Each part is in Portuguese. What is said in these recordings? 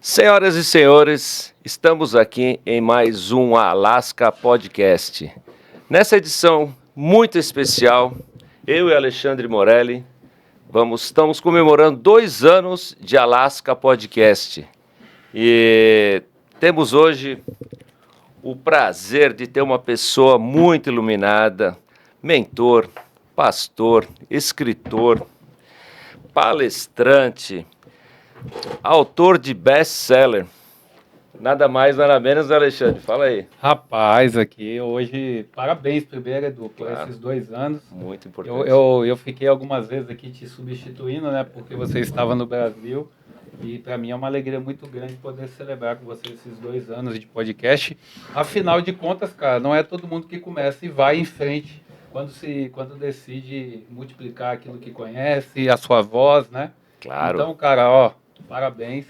Senhoras e senhores, estamos aqui em mais um Alaska Podcast. Nessa edição muito especial, eu e Alexandre Morelli estamos comemorando 2 anos de Alaska Podcast. E temos hoje o prazer de ter uma pessoa muito iluminada, mentor, pastor, escritor, palestrante, autor de best-seller. Nada mais, nada menos, Alexandre. Fala aí. Rapaz, aqui hoje, parabéns primeiro, Edu, por Claro. esses 2 anos. Muito importante. Eu fiquei algumas vezes aqui te substituindo, né? Porque você estava no Brasil. E para mim é uma alegria muito grande poder celebrar com você esses 2 anos de podcast. Afinal de contas, cara, não é todo mundo que começa e vai em frente quando decide multiplicar aquilo que conhece, a sua voz, né? Claro. Então, cara, ó, parabéns.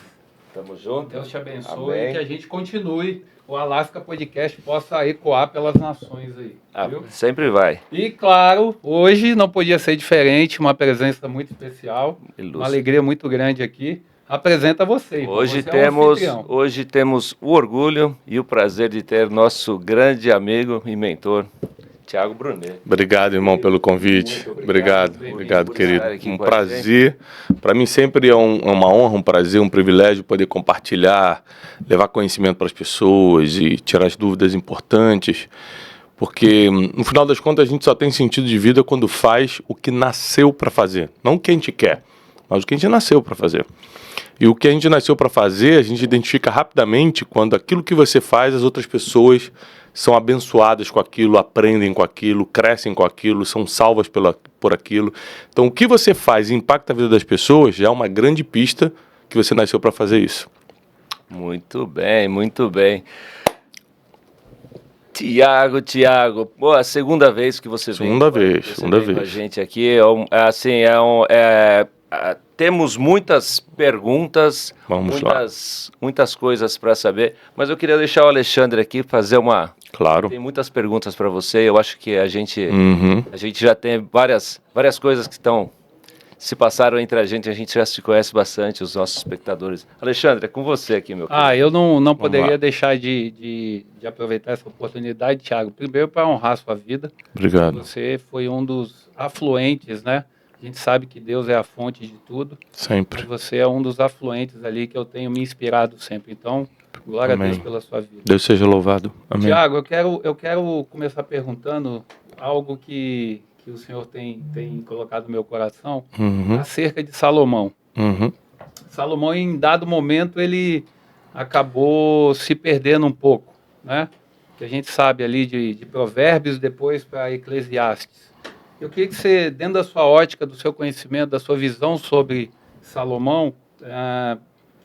Tamo junto. Deus te abençoe. Amém. E que a gente continue, o Alaska Podcast possa ecoar pelas nações aí, viu? Sempre vai. E claro, hoje não podia ser diferente, uma presença muito especial, Ilustre. uma alegria muito grande aqui. Apresenta você. Hoje você é um anfitrião. hoje temos o orgulho e o prazer de ter nosso grande amigo e mentor, Thiago Brunet. Obrigado, irmão, pelo convite. Muito Obrigado, por querido. estar aqui Um com a prazer. Para mim sempre é uma honra, um prazer, um privilégio poder compartilhar, levar conhecimento para as pessoas e tirar as dúvidas importantes. Porque, no final das contas, a gente só tem sentido de vida quando faz o que nasceu para fazer. Não o que a gente quer, mas o que a gente nasceu para fazer. E o que a gente nasceu para fazer, a gente identifica rapidamente quando aquilo que você faz, as outras pessoas são abençoadas com aquilo, aprendem com aquilo, crescem com aquilo, são salvas por aquilo. Então, o que você faz e impacta a vida das pessoas já é uma grande pista que você nasceu para fazer isso. Muito bem, muito bem. Tiago, pô, a segunda vez que você vem Segunda com a vez. gente aqui, temos muitas perguntas, Vamos lá. muitas coisas para saber, mas eu queria deixar o Alexandre aqui fazer Claro. Tem muitas perguntas para você. Eu acho que a gente já tem várias coisas que se passaram entre a gente já se conhece bastante, os nossos espectadores. Alexandre, é com você aqui, meu querido. Eu não lá. poderia deixar de aproveitar essa oportunidade, Thiago. Primeiro, para honrar a sua vida. Obrigado. Você foi um dos afluentes, né? A gente sabe que Deus é a fonte de tudo. Sempre. E você é um dos afluentes ali que eu tenho me inspirado sempre. Então, glória Amém. a Deus pela sua vida. Deus seja louvado. Amém. Tiago, eu quero começar perguntando algo que o Senhor tem colocado no meu coração acerca de Salomão. Salomão, em dado momento, ele acabou se perdendo um pouco, né? Que a gente sabe ali de Provérbios, depois para Eclesiastes. Eu queria que você, dentro da sua ótica, do seu conhecimento, da sua visão sobre Salomão,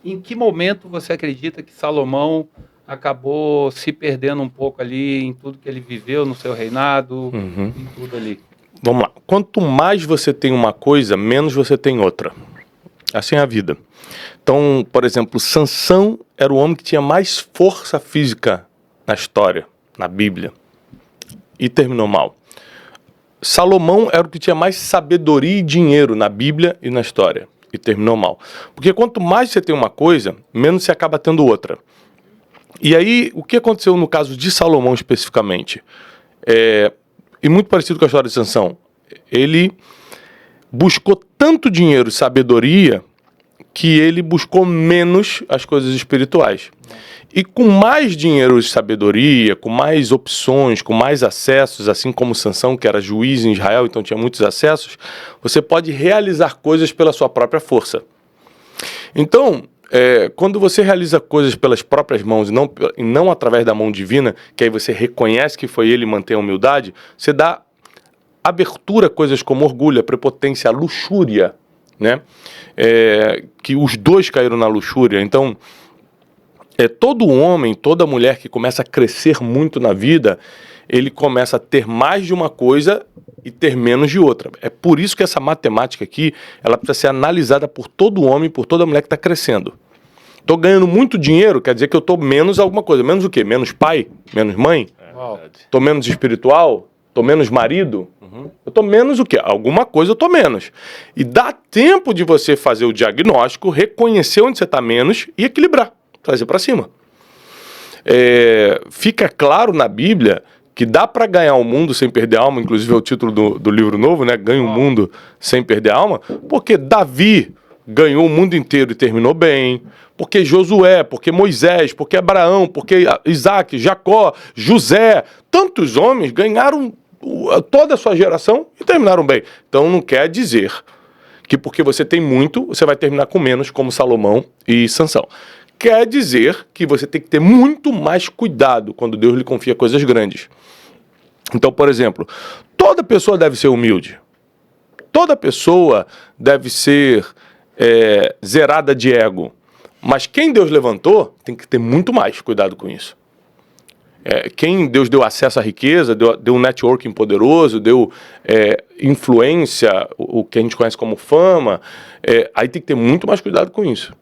em que momento você acredita que Salomão acabou se perdendo um pouco ali em tudo que ele viveu no seu reinado, em tudo ali? Vamos lá. Quanto mais você tem uma coisa, menos você tem outra. Assim é a vida. Então, por exemplo, Sansão era o homem que tinha mais força física na história, na Bíblia. E terminou mal. Salomão era o que tinha mais sabedoria e dinheiro na Bíblia e na história. E terminou mal. Porque quanto mais você tem uma coisa, menos você acaba tendo outra. E aí, o que aconteceu no caso de Salomão especificamente? E muito parecido com a história de Sansão. Ele buscou tanto dinheiro e sabedoria que ele buscou menos as coisas espirituais. E com mais dinheiro e sabedoria, com mais opções, com mais acessos, assim como Sansão, que era juiz em Israel, então tinha muitos acessos, você pode realizar coisas pela sua própria força. Então, quando você realiza coisas pelas próprias mãos e não através da mão divina, que aí você reconhece que foi ele e mantém a humildade, você dá abertura a coisas como orgulho, a prepotência, a luxúria, né? Que os dois caíram na luxúria. Então, todo homem, toda mulher que começa a crescer muito na vida, ele começa a ter mais de uma coisa e ter menos de outra. É por isso que essa matemática aqui, ela precisa ser analisada por todo homem, por toda mulher que está crescendo. Estou ganhando muito dinheiro, quer dizer que eu estou menos alguma coisa. Menos o quê? Menos pai? Menos mãe? Estou menos espiritual? Tô menos marido? Eu tô menos o quê? Alguma coisa eu tô menos. E dá tempo de você fazer o diagnóstico, reconhecer onde você tá menos e equilibrar, trazer para cima. Fica claro na Bíblia que dá para ganhar o mundo sem perder a alma, inclusive é o título do livro novo, né? Ganha o mundo sem perder a alma, porque Davi ganhou o mundo inteiro e terminou bem, porque Josué, porque Moisés, porque Abraão, porque Isaac, Jacó, José, tantos homens ganharam toda a sua geração e terminaram bem. Então não quer dizer que porque você tem muito, você vai terminar com menos, como Salomão e Sansão. Quer dizer que você tem que ter muito mais cuidado quando Deus lhe confia coisas grandes. Então, por exemplo, toda pessoa deve ser humilde. Toda pessoa deve ser zerada de ego. Mas quem Deus levantou tem que ter muito mais cuidado com isso. Quem Deus deu acesso à riqueza, deu um networking poderoso, deu influência, o que a gente conhece como fama, aí tem que ter muito mais cuidado com isso.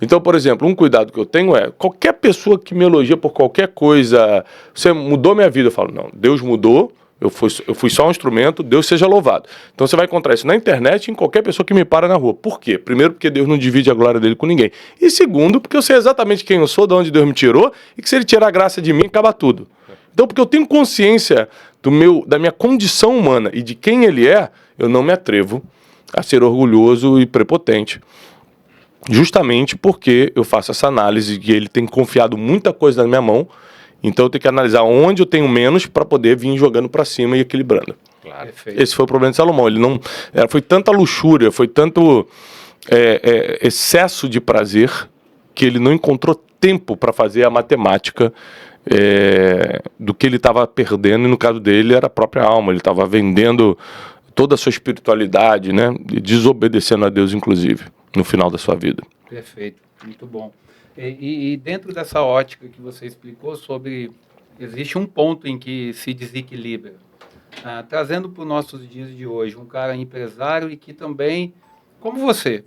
Então, por exemplo, um cuidado que eu tenho qualquer pessoa que me elogia por qualquer coisa, você mudou minha vida, eu falo, não, Deus mudou, eu fui só um instrumento, Deus seja louvado. Então você vai encontrar isso na internet e em qualquer pessoa que me para na rua. Por quê? Primeiro, porque Deus não divide a glória dele com ninguém. E segundo, porque eu sei exatamente quem eu sou, de onde Deus me tirou, e que se ele tirar a graça de mim, acaba tudo. Então, porque eu tenho consciência da minha condição humana e de quem ele é, eu não me atrevo a ser orgulhoso e prepotente. Justamente porque eu faço essa análise de que ele tem confiado muita coisa na minha mão, então eu tenho que analisar onde eu tenho menos para poder vir jogando para cima e equilibrando. Claro. Esse foi o problema de Salomão. Ele não, foi tanta luxúria, foi tanto excesso de prazer que ele não encontrou tempo para fazer a matemática do que ele estava perdendo, e no caso dele era a própria alma. Ele estava vendendo toda a sua espiritualidade, né? E desobedecendo a Deus, inclusive, no final da sua vida. Perfeito, muito bom. E dentro dessa ótica que você explicou sobre... Existe um ponto em que se desequilibra. Trazendo para os nossos dias de hoje, um cara empresário e que também, como você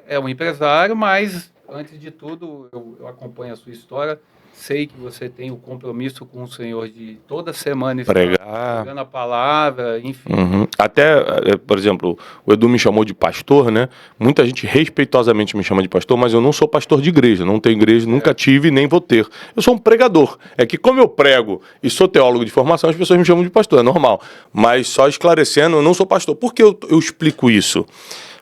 é um empresário, mas, antes de tudo, eu acompanho a sua história, sei que você tem o compromisso com o Senhor de toda semana estar pregando a palavra, enfim. Até, por exemplo, o Edu me chamou de pastor, né? Muita gente respeitosamente me chama de pastor, mas eu não sou pastor de igreja, não tenho igreja, nunca tive nem vou ter. Eu sou um pregador. É que como eu prego e sou teólogo de formação, as pessoas me chamam de pastor, é normal. Mas só esclarecendo, eu não sou pastor. Por que eu explico isso?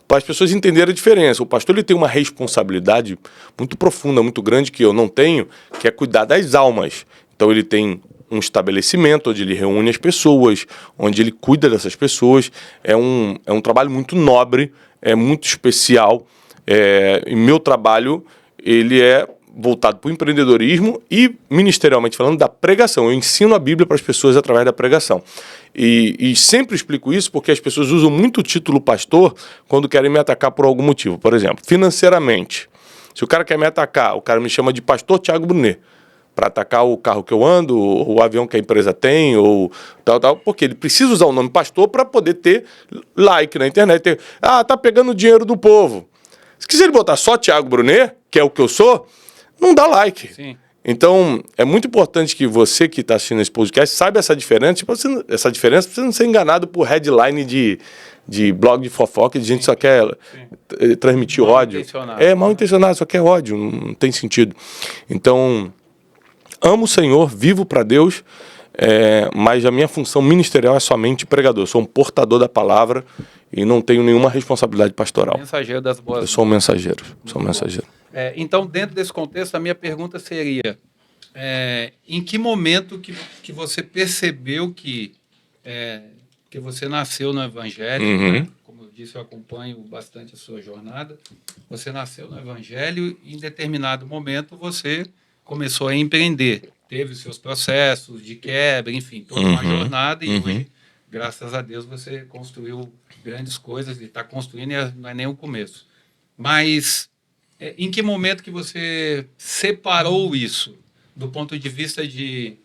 Para as pessoas entenderem a diferença. O pastor ele tem uma responsabilidade muito profunda, muito grande, que eu não tenho, que é cuidar das almas. Então ele tem um estabelecimento onde ele reúne as pessoas, onde ele cuida dessas pessoas. É um trabalho muito nobre, é muito especial. E meu trabalho ele é voltado para o empreendedorismo e, ministerialmente falando, da pregação. Eu ensino a Bíblia para as pessoas através da pregação. E sempre explico isso porque as pessoas usam muito o título pastor quando querem me atacar por algum motivo. Por exemplo, financeiramente. Se o cara quer me atacar, o cara me chama de pastor Thiago Brunet, para atacar o carro que eu ando, ou o avião que a empresa tem, ou tal, porque ele precisa usar o nome pastor para poder ter like na internet. Tá pegando o dinheiro do povo. Se ele botar só Thiago Brunet, que é o que eu sou, não dá like. Sim. Então, é muito importante que você que está assistindo esse podcast saiba essa diferença, para você não ser enganado por headline de blog de fofoca, de gente que só quer transmitir mal ódio. Mal intencionado, só quer ódio, não tem sentido. Então, amo o Senhor, vivo para Deus, mas a minha função ministerial é somente pregador. Eu sou um portador da palavra e não tenho nenhuma responsabilidade pastoral. Mensageiro das boas. Eu sou um mensageiro, sou um mensageiro. Então, dentro desse contexto, a minha pergunta seria, em que momento que você percebeu que você nasceu no Evangelho, né? Como eu disse, eu acompanho bastante a sua jornada, você nasceu no Evangelho e em determinado momento você começou a empreender, teve os seus processos de quebra, enfim, toda uma jornada e hoje, graças a Deus, você construiu grandes coisas e está construindo e não é nem o começo. Mas... em que momento que você separou isso do ponto de vista de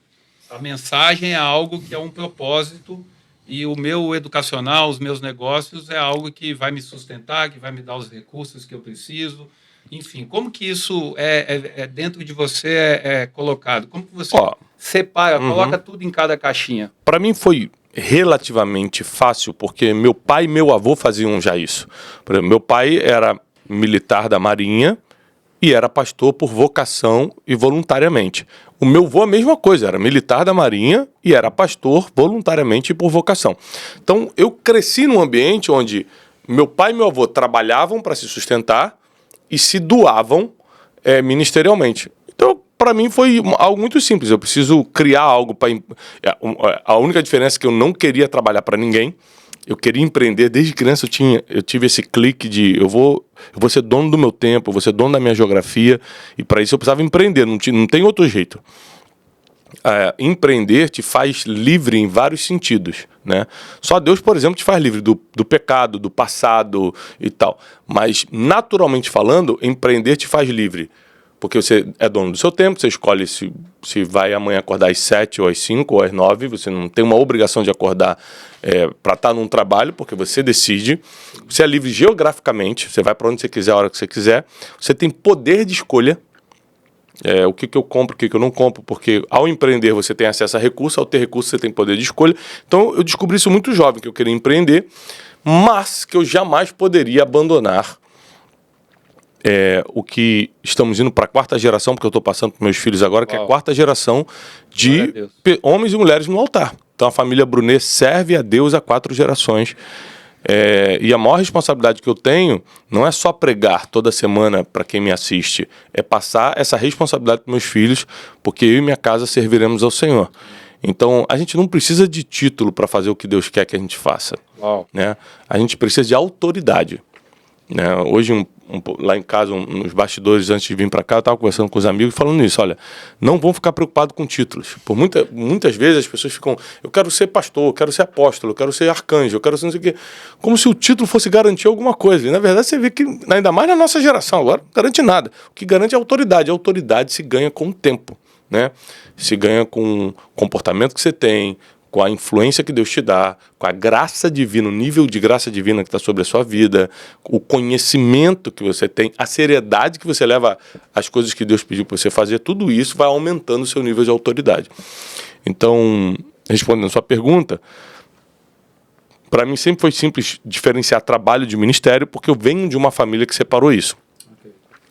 a mensagem é algo que é um propósito e o meu educacional, os meus negócios é algo que vai me sustentar, que vai me dar os recursos que eu preciso, enfim, como que isso dentro de você é colocado? Como que você separa, coloca tudo em cada caixinha? Para mim foi relativamente fácil, porque meu pai e meu avô faziam já isso. Por exemplo, meu pai era militar da Marinha e era pastor por vocação e voluntariamente. O meu avô a mesma coisa, era militar da Marinha e era pastor voluntariamente e por vocação. Então eu cresci num ambiente onde meu pai e meu avô trabalhavam para se sustentar e se doavam ministerialmente. Então, para mim foi algo muito simples. Eu preciso criar algo para... A única diferença é que eu não queria trabalhar para ninguém. Eu queria empreender. Desde criança eu tive esse clique de eu vou ser dono do meu tempo, eu vou ser dono da minha geografia. E para isso eu precisava empreender, não tem outro jeito. Empreender te faz livre em vários sentidos, né? Só Deus, por exemplo, te faz livre do pecado, do passado e tal. Mas, naturalmente falando, empreender te faz livre. Porque você é dono do seu tempo, você escolhe se vai amanhã acordar às 7 ou às 5 ou às 9, você não tem uma obrigação de acordar para estar num trabalho, porque você decide. Você é livre geograficamente, você vai para onde você quiser, a hora que você quiser. Você tem poder de escolha, o que eu compro, o que eu não compro, porque ao empreender você tem acesso a recursos, ao ter recursos você tem poder de escolha. Então eu descobri isso muito jovem, que eu queria empreender, mas que eu jamais poderia abandonar o que estamos indo para a quarta geração, porque eu estou passando para meus filhos agora, que é a quarta geração de homens e mulheres no altar. Então a família Brunet serve a Deus há 4 gerações. E a maior responsabilidade que eu tenho não é só pregar toda semana para quem me assiste, é passar essa responsabilidade para meus filhos, porque eu e minha casa serviremos ao Senhor. Então a gente não precisa de título para fazer o que Deus quer que a gente faça, né? A gente precisa de autoridade, né? Hoje lá em casa, nos bastidores, antes de vir para cá, eu estava conversando com os amigos falando isso. Olha, não vão ficar preocupados com títulos. Por muitas vezes as pessoas ficam, eu quero ser pastor, eu quero ser apóstolo, eu quero ser arcanjo, eu quero ser não sei o quê. Como se o título fosse garantir alguma coisa. E na verdade você vê que, ainda mais na nossa geração agora, não garante nada. O que garante é a autoridade. A autoridade se ganha com o tempo, né? Se ganha com o comportamento que você tem, com a influência que Deus te dá, com a graça divina, o nível de graça divina que está sobre a sua vida, o conhecimento que você tem, a seriedade que você leva às coisas que Deus pediu para você fazer, tudo isso vai aumentando o seu nível de autoridade. Então, respondendo a sua pergunta, para mim sempre foi simples diferenciar trabalho de ministério, porque eu venho de uma família que separou isso.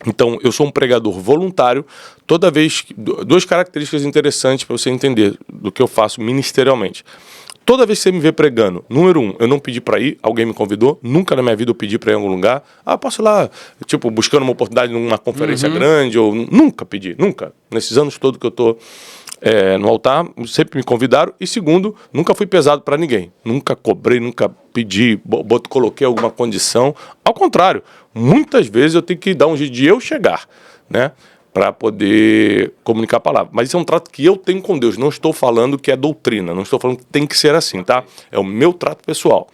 Então, eu sou um pregador voluntário. Toda vez, 2 características interessantes para você entender do que eu faço ministerialmente. Toda vez que você me vê pregando, número 1, eu não pedi para ir, alguém me convidou, nunca na minha vida eu pedi para ir em algum lugar. Posso ir lá, tipo, buscando uma oportunidade numa conferência grande, ou nunca pedi, nunca. Nesses anos todos que eu estou no altar, sempre me convidaram. E segundo, nunca fui pesado para ninguém. Nunca cobrei, nunca pedi, coloquei alguma condição. Ao contrário, muitas vezes eu tenho que dar um jeito de eu chegar, né, para poder comunicar a palavra. Mas isso é um trato que eu tenho com Deus. Não estou falando que é doutrina, não estou falando que tem que ser assim, tá? É o meu trato pessoal.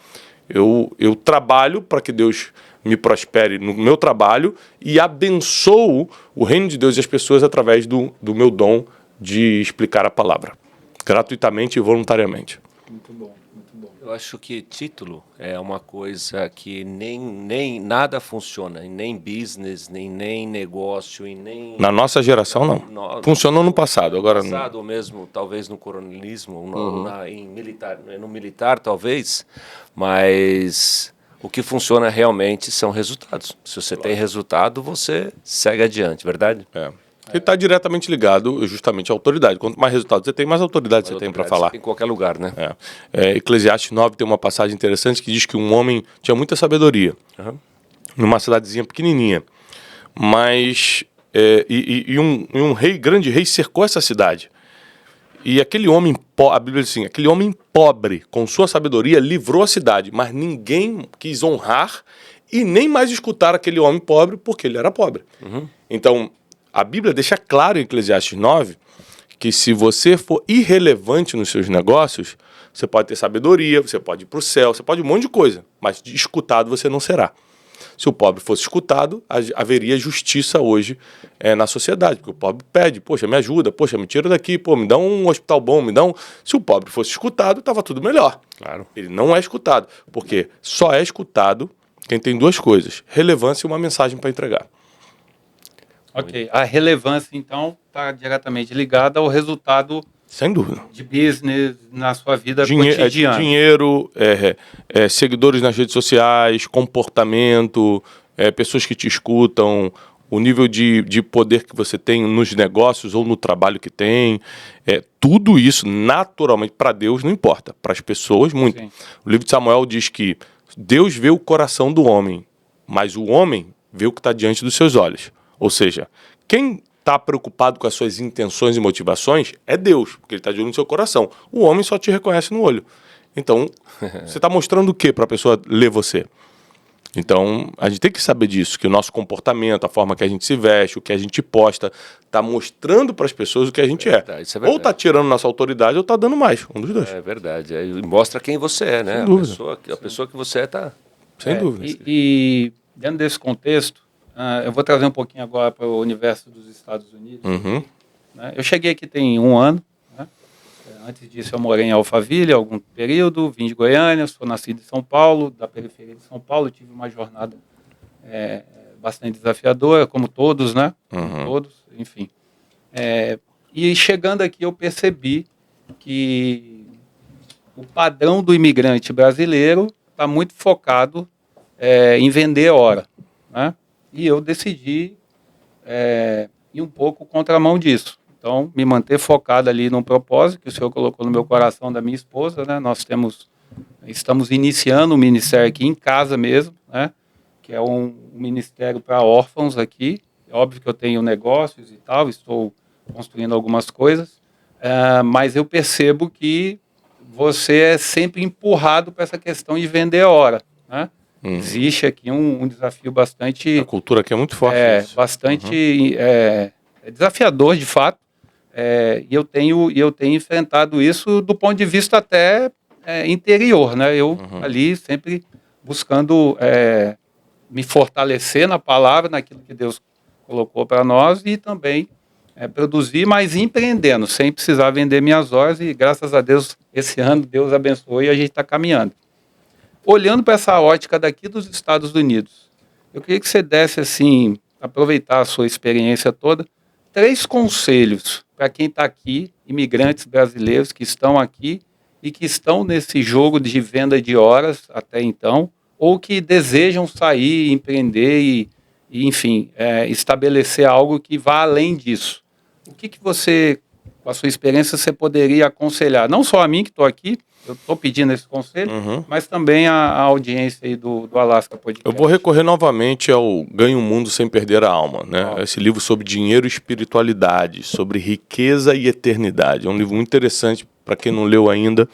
Eu trabalho para que Deus me prospere no meu trabalho e abençoo o reino de Deus e as pessoas através do meu dom de explicar a palavra, gratuitamente e voluntariamente. Muito bom, muito bom. Eu acho que título é uma coisa que nem nada funciona, nem business, nem negócio, e nem... Na nossa geração, não. Funcionou no passado, agora não. No passado, ou mesmo, talvez, no coronelismo, no militar, talvez, mas o que funciona realmente são resultados. Se você tem resultado, você segue adiante, verdade? Ele está diretamente ligado justamente à autoridade. Quanto mais resultados você tem, mais autoridade você tem para falar. Em qualquer lugar, né? Eclesiastes 9 tem uma passagem interessante que diz que um homem tinha muita sabedoria, numa cidadezinha pequenininha, mas um grande rei cercou essa cidade. E aquele homem, a Bíblia diz assim, aquele homem pobre, com sua sabedoria, livrou a cidade, mas ninguém quis honrar e nem mais escutar aquele homem pobre, porque ele era pobre. Então, a Bíblia deixa claro em Eclesiastes 9 que se você for irrelevante nos seus negócios, você pode ter sabedoria, você pode ir para o céu, você pode um monte de coisa, mas escutado você não será. Se o pobre fosse escutado, haveria justiça hoje na sociedade, porque o pobre pede, poxa, me ajuda, poxa, me tira daqui, pô, me dá um hospital bom, me dá um... Se o pobre fosse escutado, estava tudo melhor. Claro. Ele não é escutado, porque só é escutado quem tem 2 coisas, relevância e uma mensagem para entregar. Ok, a relevância, então, está diretamente ligada ao resultado Sem dúvida. De business, na sua vida cotidiana. Dinheiro, seguidores nas redes sociais, comportamento, pessoas que te escutam, o nível de poder que você tem nos negócios ou no trabalho que tem. Tudo isso, naturalmente, para Deus não importa. Para as pessoas, muito. Sim. O livro de Samuel diz que Deus vê o coração do homem, mas o homem vê o que está diante dos seus olhos. Ou seja, quem está preocupado com as suas intenções e motivações é Deus, porque ele está de olho no seu coração. O homem só te reconhece no olho. Então, você está mostrando o que para a pessoa ler você? Então, a gente tem que saber disso, que o nosso comportamento, a forma que a gente se veste, o que a gente posta, está mostrando para as pessoas o que a gente é. Ou está tirando nossa autoridade ou está dando mais, um dos dois. É verdade, mostra quem você é, né? A pessoa que você é está... Sem dúvida. E dentro desse contexto, eu vou trazer um pouquinho agora para o universo dos Estados Unidos. Uhum. Né? Eu cheguei aqui tem 1 ano. Né? Antes disso, eu morei em Alphaville algum período, vim de Goiânia, sou nascido em São Paulo, da periferia de São Paulo. Tive uma jornada bastante desafiadora, como todos, né? Como todos, enfim. E chegando aqui, eu percebi que o padrão do imigrante brasileiro está muito focado em vender hora, né? E eu decidi ir um pouco contramão disso. Então, me manter focado ali num propósito que o Senhor colocou no meu coração da minha esposa, né? Nós estamos iniciando um ministério aqui em casa mesmo, né? Que é um ministério para órfãos aqui. É óbvio que eu tenho negócios e tal, estou construindo algumas coisas, mas eu percebo que você é sempre empurrado para essa questão de vender hora, né? Existe aqui um desafio bastante... A cultura aqui é muito forte. Bastante desafiador, de fato. E eu tenho enfrentado isso do ponto de vista até interior, né? Eu ali sempre buscando me fortalecer na palavra, naquilo que Deus colocou para nós e também produzir, mas empreendendo, sem precisar vender minhas horas. E graças a Deus, esse ano, Deus abençoou e a gente está caminhando. Olhando para essa ótica daqui dos Estados Unidos, eu queria que você desse, assim, aproveitar a sua experiência toda, 3 conselhos para quem está aqui, imigrantes brasileiros que estão aqui e que estão nesse jogo de venda de horas até então, ou que desejam sair, empreender e enfim, estabelecer algo que vá além disso. O que você, com a sua experiência, você poderia aconselhar? Não só a mim que estou aqui, eu estou pedindo esse conselho, mas também a audiência aí do Alaska Podcast. Eu vou recorrer novamente ao Ganhe o Mundo Sem Perder a Alma, né? Esse livro sobre dinheiro e espiritualidade, sobre riqueza e eternidade. É um livro muito interessante, para quem não leu ainda,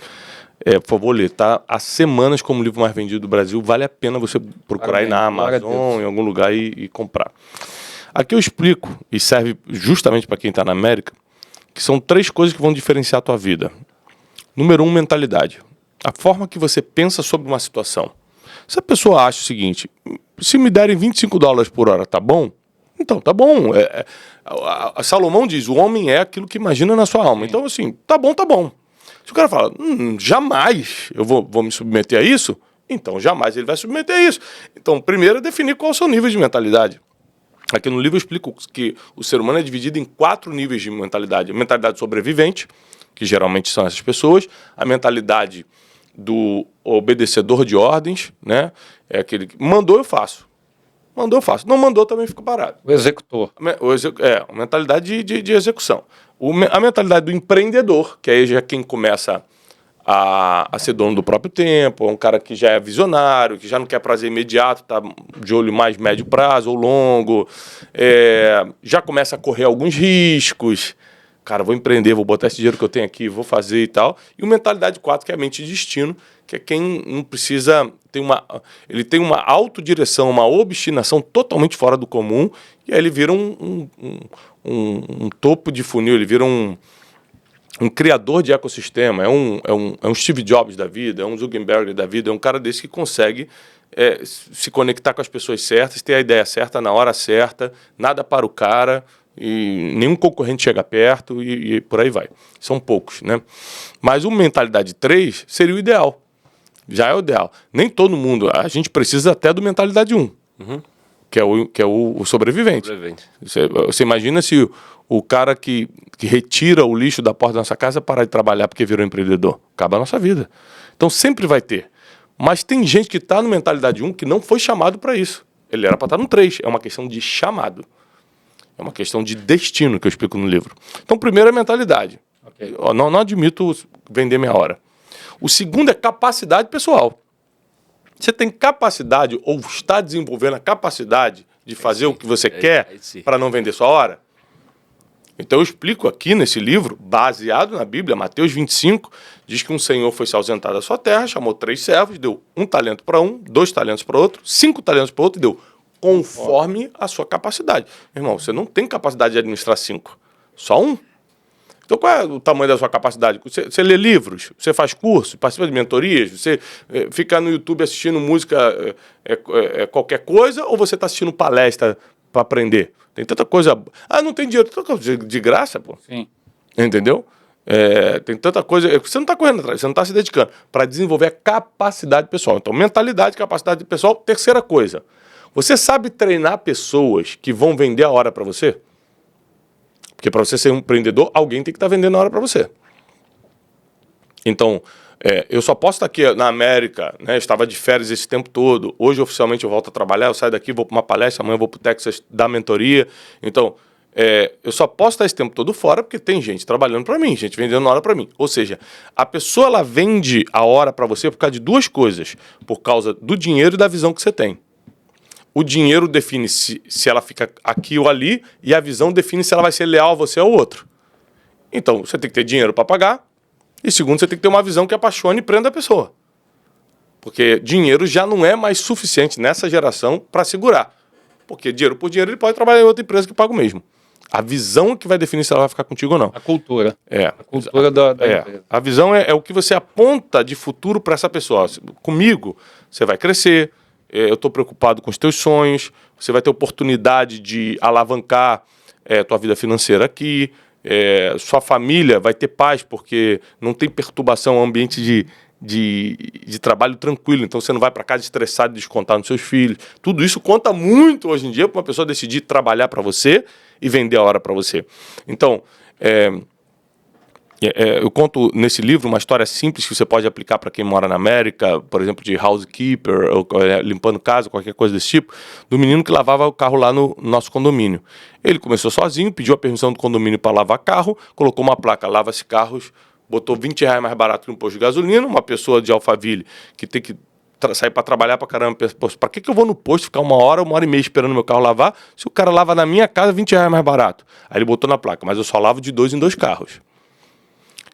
por favor, ler. Está há semanas como o livro mais vendido do Brasil, vale a pena você procurar aí na Amazon, em algum lugar e comprar. Aqui eu explico, e serve justamente para quem está na América, que são 3 coisas que vão diferenciar a tua vida. Número 1, mentalidade. A forma que você pensa sobre uma situação. Se a pessoa acha o seguinte, se me derem $25 por hora, tá bom? Então, tá bom. A Salomão diz, o homem é aquilo que imagina na sua alma. Sim. Então, assim, tá bom, tá bom. Se o cara fala, jamais eu vou me submeter a isso, então jamais ele vai submeter a isso. Então, primeiro é definir qual é o seu nível de mentalidade. Aqui no livro eu explico que o ser humano é dividido em 4 níveis de mentalidade. A mentalidade sobrevivente, que geralmente são essas pessoas, a mentalidade do obedecedor de ordens, né? É aquele que mandou, eu faço. Mandou, eu faço. Não mandou, também fico parado. O executor. A mentalidade de execução. A mentalidade do empreendedor, que aí já é quem começa a ser dono do próprio tempo, é um cara que já é visionário, que já não quer prazer imediato, está de olho mais médio prazo ou longo, já começa a correr alguns riscos. Cara, vou empreender, vou botar esse dinheiro que eu tenho aqui, vou fazer e tal. E o mentalidade 4, que é a mente de destino, que é quem não precisa... Ele tem uma autodireção, uma obstinação totalmente fora do comum, e aí ele vira um topo de funil, ele vira um criador de ecossistema, é um Steve Jobs da vida, é um Zuckerberg da vida, é um cara desse que consegue se conectar com as pessoas certas, ter a ideia certa na hora certa, nada para o cara... e nenhum concorrente chega perto e por aí vai. São poucos, né? Mas uma mentalidade 3 seria o ideal. Já é o ideal. Nem todo mundo. A gente precisa até do mentalidade 1, que é o sobrevivente. Você imagina se o cara que que retira o lixo da porta da nossa casa parar de trabalhar porque virou empreendedor. Acaba a nossa vida. Então sempre vai ter. Mas tem gente que está no mentalidade 1 que não foi chamado para isso. Ele era para estar no 3. É uma questão de chamado. É uma questão de destino que eu explico no livro. Então, primeiro é mentalidade. Okay. Eu não admito vender meia hora. O segundo é capacidade pessoal. Você tem capacidade ou está desenvolvendo a capacidade de fazer o que você quer para não vender sua hora? Então eu explico aqui nesse livro, baseado na Bíblia, Mateus 25, diz que um senhor foi se ausentar da sua terra, chamou 3 servos, deu 1 talento para um, 2 talentos para outro, 5 talentos para outro e deu conforme a sua capacidade. Irmão, você não tem capacidade de administrar 5, só 1. Então qual é o tamanho da sua capacidade? Você lê livros, você faz curso, participa de mentorias, você fica no YouTube assistindo música qualquer coisa, ou você está assistindo palestra para aprender? Tem tanta coisa... não tem dinheiro, tanta coisa de graça, pô. Sim. Entendeu? Tem tanta coisa... Você não está correndo atrás, você não está se dedicando para desenvolver a capacidade pessoal. Então, mentalidade, capacidade pessoal. Terceira coisa, você sabe treinar pessoas que vão vender a hora para você? Porque para você ser um empreendedor, alguém tem que estar vendendo a hora para você. Então, eu só posso estar aqui na América, né? Eu estava de férias esse tempo todo. Hoje, oficialmente, eu volto a trabalhar, eu saio daqui, vou para uma palestra, amanhã eu vou para o Texas dar mentoria. Então, eu só posso estar esse tempo todo fora porque tem gente trabalhando para mim, gente vendendo hora para mim. Ou seja, a pessoa ela vende a hora para você por causa de 2 coisas. Por causa do dinheiro e da visão que você tem. O dinheiro define se ela fica aqui ou ali e a visão define se ela vai ser leal a você ou ao outro. Então, você tem que ter dinheiro para pagar e segundo, você tem que ter uma visão que apaixone e prenda a pessoa. Porque dinheiro já não é mais suficiente nessa geração para segurar. Porque dinheiro por dinheiro ele pode trabalhar em outra empresa que paga o mesmo. A visão que vai definir se ela vai ficar contigo ou não. A cultura. A cultura da empresa. A visão é o que você aponta de futuro para essa pessoa. Comigo, você vai crescer. Eu estou preocupado com os teus sonhos, você vai ter oportunidade de alavancar tua vida financeira aqui, sua família vai ter paz, porque não tem perturbação, é um ambiente de trabalho tranquilo, então você não vai para casa estressado e descontar nos seus filhos. Tudo isso conta muito hoje em dia para uma pessoa decidir trabalhar para você e vender a hora para você. Então, eu conto nesse livro uma história simples que você pode aplicar para quem mora na América, por exemplo, de housekeeper, ou limpando casa, qualquer coisa desse tipo, do menino que lavava o carro lá no nosso condomínio. Ele começou sozinho, pediu a permissão do condomínio para lavar carro, colocou uma placa, lava-se carros, botou R$20 mais barato que um posto de gasolina. Uma pessoa de Alphaville que tem que sair para trabalhar para caramba, para que eu vou no posto ficar 1 hora, 1h30 esperando meu carro lavar, se o cara lava na minha casa R$20 mais barato? Aí ele botou na placa, mas eu só lavo de 2 em 2 carros.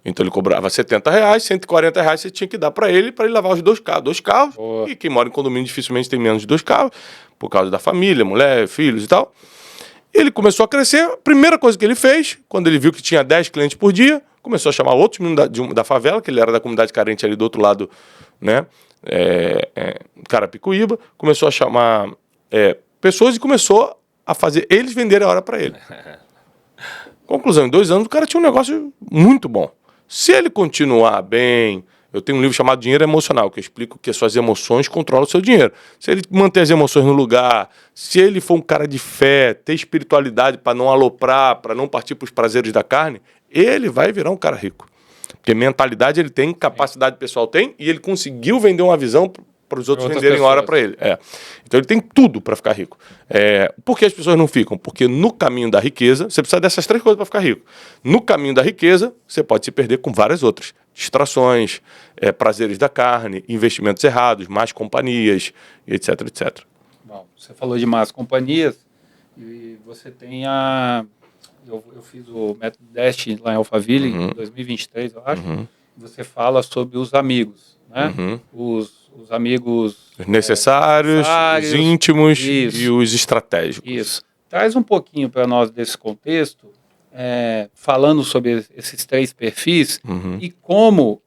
Então ele cobrava R$70, R$140 você tinha que dar para ele lavar os 2 carros. 2 carros, e quem mora em condomínio dificilmente tem menos de 2 carros, por causa da família, mulher, filhos e tal. Ele começou a crescer, a primeira coisa que ele fez, quando ele viu que tinha 10 clientes por dia, começou a chamar outros meninos da favela, que ele era da comunidade carente ali do outro lado, né, Carapicuíba, começou a chamar pessoas e começou a fazer eles venderem a hora para ele. Conclusão, em 2 anos o cara tinha um negócio muito bom. Se ele continuar bem, eu tenho um livro chamado Dinheiro Emocional, que eu explico que as suas emoções controlam o seu dinheiro. Se ele manter as emoções no lugar, se ele for um cara de fé, ter espiritualidade para não aloprar, para não partir para os prazeres da carne, ele vai virar um cara rico. Porque mentalidade ele tem, capacidade pessoal tem, e ele conseguiu vender uma visão para os outros venderem hora para ele. Então ele tem tudo para ficar rico. Por que as pessoas não ficam? Porque no caminho da riqueza, você precisa dessas 3 coisas para ficar rico. No caminho da riqueza, você pode se perder com várias outras. Distrações, prazeres da carne, investimentos errados, más companhias, etc, etc. Bom, você falou de más companhias, e você tem eu fiz o método Dash lá em Alphaville, em 2023, eu acho. Você fala sobre os amigos, né? Os amigos necessários, os íntimos e os estratégicos. Isso. Traz um pouquinho para nós desse contexto, falando sobre esses 3 perfis e como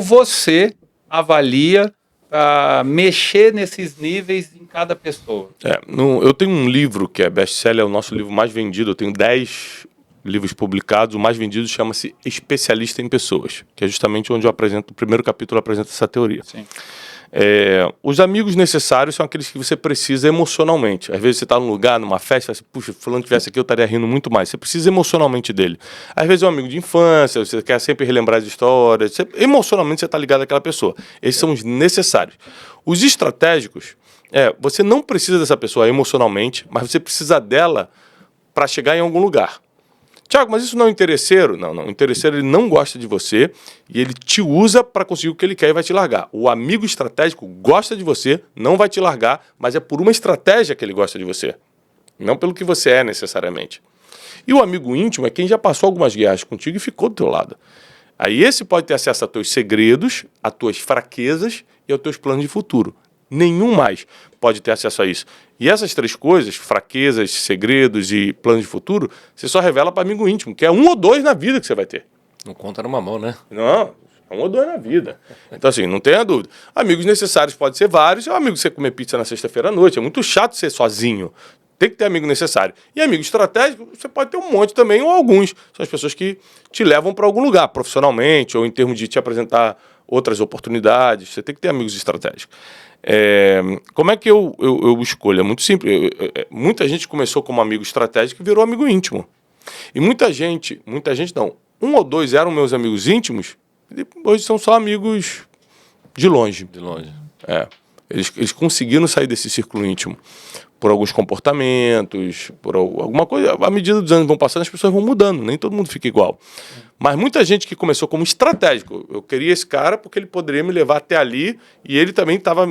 você avalia para mexer nesses níveis em cada pessoa. Eu tenho um livro que é best-seller, é o nosso livro mais vendido, eu tenho 10 livros publicados, o mais vendido chama-se Especialista em Pessoas, que é justamente onde eu apresento, o primeiro capítulo apresenta essa teoria. Sim. Os amigos necessários são aqueles que você precisa emocionalmente. Às vezes você está num lugar, numa festa, e fala assim, puxa, fulano tivesse aqui, eu estaria rindo muito mais. Você precisa emocionalmente dele. Às vezes é um amigo de infância, você quer sempre relembrar as histórias. Emocionalmente você está ligado àquela pessoa. Esses são os necessários. Os estratégicos, você não precisa dessa pessoa emocionalmente, mas você precisa dela para chegar em algum lugar. Tiago, mas isso não é um interesseiro? Não. O interesseiro, ele não gosta de você e ele te usa para conseguir o que ele quer e vai te largar. O amigo estratégico gosta de você, não vai te largar, mas é por uma estratégia que ele gosta de você, não pelo que você é necessariamente. E o amigo íntimo é quem já passou algumas guerras contigo e ficou do teu lado. Aí esse pode ter acesso a teus segredos, a tuas fraquezas e aos teus planos de futuro. Nenhum mais pode ter acesso a isso. E essas três coisas, fraquezas, segredos e planos de futuro, você só revela para amigo íntimo, que é 1 ou 2 na vida que você vai ter. Não conta numa mão, né? Não, é 1 ou 2 na vida. Então, assim, não tenha dúvida. Amigos necessários pode ser vários. É um amigo que você comer pizza na sexta-feira à noite. É muito chato ser sozinho. Tem que ter amigo necessário. E amigo estratégico, você pode ter um monte também, ou alguns. São as pessoas que te levam para algum lugar, profissionalmente, ou em termos de te apresentar outras oportunidades. Você tem que ter amigos estratégicos. Como é que eu escolho? É muito simples. Muita gente começou como amigo estratégico e virou amigo íntimo. E muita gente não, 1 ou 2 eram meus amigos íntimos e hoje são só amigos de longe. De longe. Eles conseguiram sair desse círculo íntimo por alguns comportamentos, por alguma coisa. À medida dos anos vão passando, as pessoas vão mudando, nem todo mundo fica igual. Mas muita gente que começou como estratégico, eu queria esse cara porque ele poderia me levar até ali e ele também estava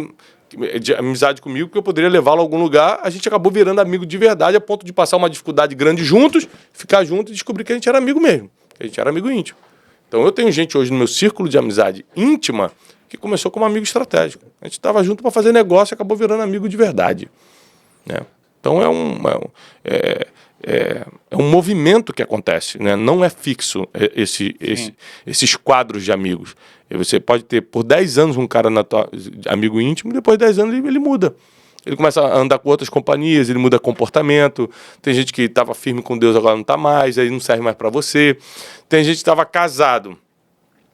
de amizade comigo, porque eu poderia levá-lo a algum lugar. A gente acabou virando amigo de verdade a ponto de passar uma dificuldade grande juntos, ficar junto e descobrir que a gente era amigo mesmo, que a gente era amigo íntimo. Então eu tenho gente hoje no meu círculo de amizade íntima que começou como amigo estratégico. A gente estava junto para fazer negócio e acabou virando amigo de verdade. Né? Então é um movimento que acontece, né? Não é fixo esses quadros de amigos. E você pode ter por 10 anos um cara amigo íntimo e depois de 10 anos ele muda. Ele começa a andar com outras companhias, ele muda comportamento. Tem gente que estava firme com Deus, agora não está mais, aí não serve mais para você. Tem gente que estava casado,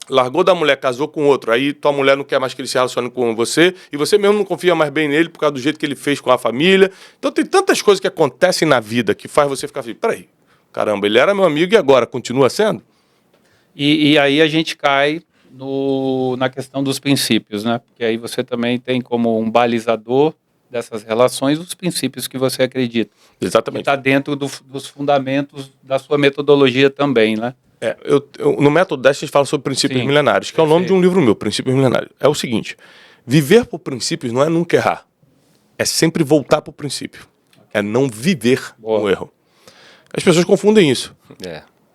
largou da mulher, casou com outro, aí tua mulher não quer mais que ele se relacione com você, e você mesmo não confia mais bem nele por causa do jeito que ele fez com a família. Então tem tantas coisas que acontecem na vida que faz você ficar assim, peraí, caramba, ele era meu amigo e agora continua sendo? E aí a gente cai na questão dos princípios, né? Porque aí você também tem como um balizador dessas relações os princípios que você acredita. Exatamente. Está dentro dos fundamentos da sua metodologia também, né? No Método 10 a gente fala sobre princípios milenários, que é o nome de um livro meu, Princípios Milenários. É o seguinte, viver por princípios não é nunca errar, é sempre voltar para o princípio, é não viver no erro. As pessoas confundem isso.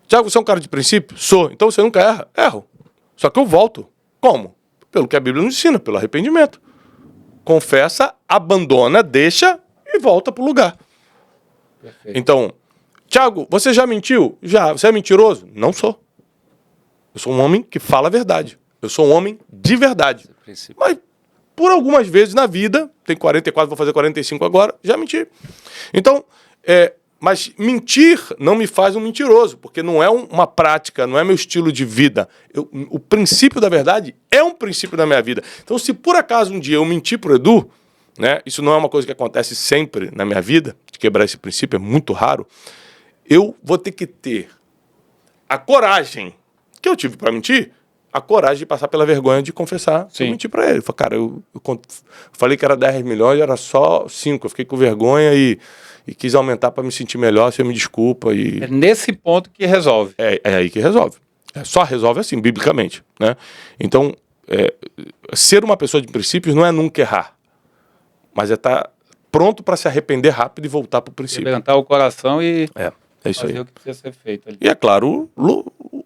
Tiago, você é um cara de princípio? Sou. Então você nunca erra? Erro. Só que eu volto. Como? Pelo que a Bíblia nos ensina, pelo arrependimento. Confessa, abandona, deixa e volta para o lugar. Perfeito. Então, Tiago, você já mentiu? Já. Você é mentiroso? Não sou. Eu sou um homem que fala a verdade. Eu sou um homem de verdade. Mas, por algumas vezes na vida, tem 44, vou fazer 45 agora, já menti. Então, mas mentir não me faz um mentiroso, porque não é uma prática, não é meu estilo de vida. O princípio da verdade é um princípio da minha vida. Então, se por acaso um dia eu mentir pro Edu, né, isso não é uma coisa que acontece sempre na minha vida, de quebrar esse princípio, é muito raro, eu vou ter que ter a coragem que eu tive para mentir, a coragem de passar pela vergonha de confessar que eu menti para ele. Falei, cara, eu falei que era 10 milhões, era só 5. Eu fiquei com vergonha e quis aumentar para me sentir melhor, você me desculpa. É nesse ponto que resolve. É aí que resolve. Só resolve assim, biblicamente. Né? Então, ser uma pessoa de princípios não é nunca errar, mas é estar pronto para se arrepender rápido e voltar para o princípio. Levantar o coração e é isso fazer aí. o que precisa ser feito ali. E é claro,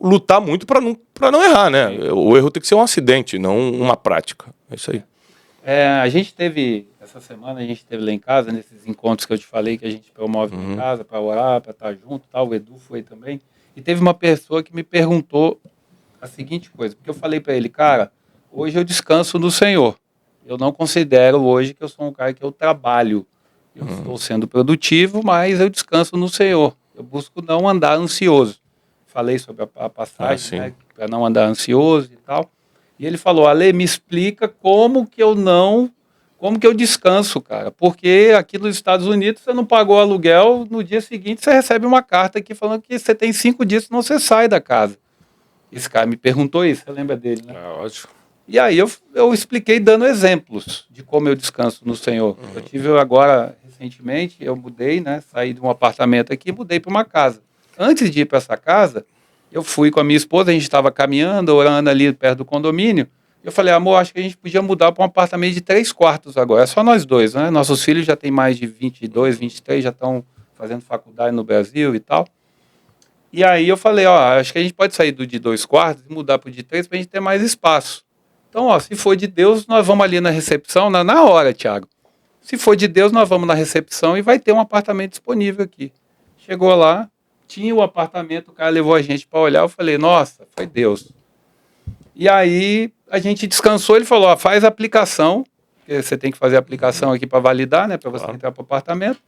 lutar muito para não errar, né? O erro tem que ser um acidente, não uma prática. É isso aí. A gente teve, essa semana, a gente teve lá em casa, nesses encontros que eu te falei, que a gente promove em casa para orar, para estar junto, tal. O Edu foi também. E teve uma pessoa que me perguntou a seguinte coisa, porque eu falei para ele, cara, hoje eu descanso no Senhor. Eu não considero hoje que eu sou um cara que eu trabalho. Eu estou sendo produtivo, mas eu descanso no Senhor. Eu busco não andar ansioso. Falei sobre a passagem, né, para não andar ansioso e tal. E ele falou, Ale, me explica como que eu descanso, cara. Porque aqui nos Estados Unidos você não pagou aluguel, no dia seguinte você recebe uma carta aqui falando que você tem 5 dias, senão você sai da casa. Esse cara me perguntou isso, você lembra dele, né? Ótimo. E aí eu expliquei dando exemplos de como eu descanso no Senhor. Eu tive agora, recentemente, eu mudei, né? Saí de um apartamento aqui e mudei para uma casa. Antes de ir para essa casa, eu fui com a minha esposa, a gente estava caminhando, orando ali perto do condomínio. Eu falei, amor, acho que a gente podia mudar para um apartamento de 3 quartos agora. É só nós dois, né? Nossos filhos já têm mais de 22, 23, já estão fazendo faculdade no Brasil e tal. E aí eu falei, acho que a gente pode sair do de 2 quartos e mudar para o de 3 para a gente ter mais espaço. Então, se for de Deus, nós vamos ali na recepção, na hora, Thiago. Se for de Deus, nós vamos na recepção e vai ter um apartamento disponível aqui. Chegou lá, tinha o apartamento, o cara levou a gente para olhar, eu falei, nossa, foi Deus. E aí a gente descansou, ele falou, faz a aplicação, porque você tem que fazer a aplicação aqui para validar, né, para você entrar para o apartamento.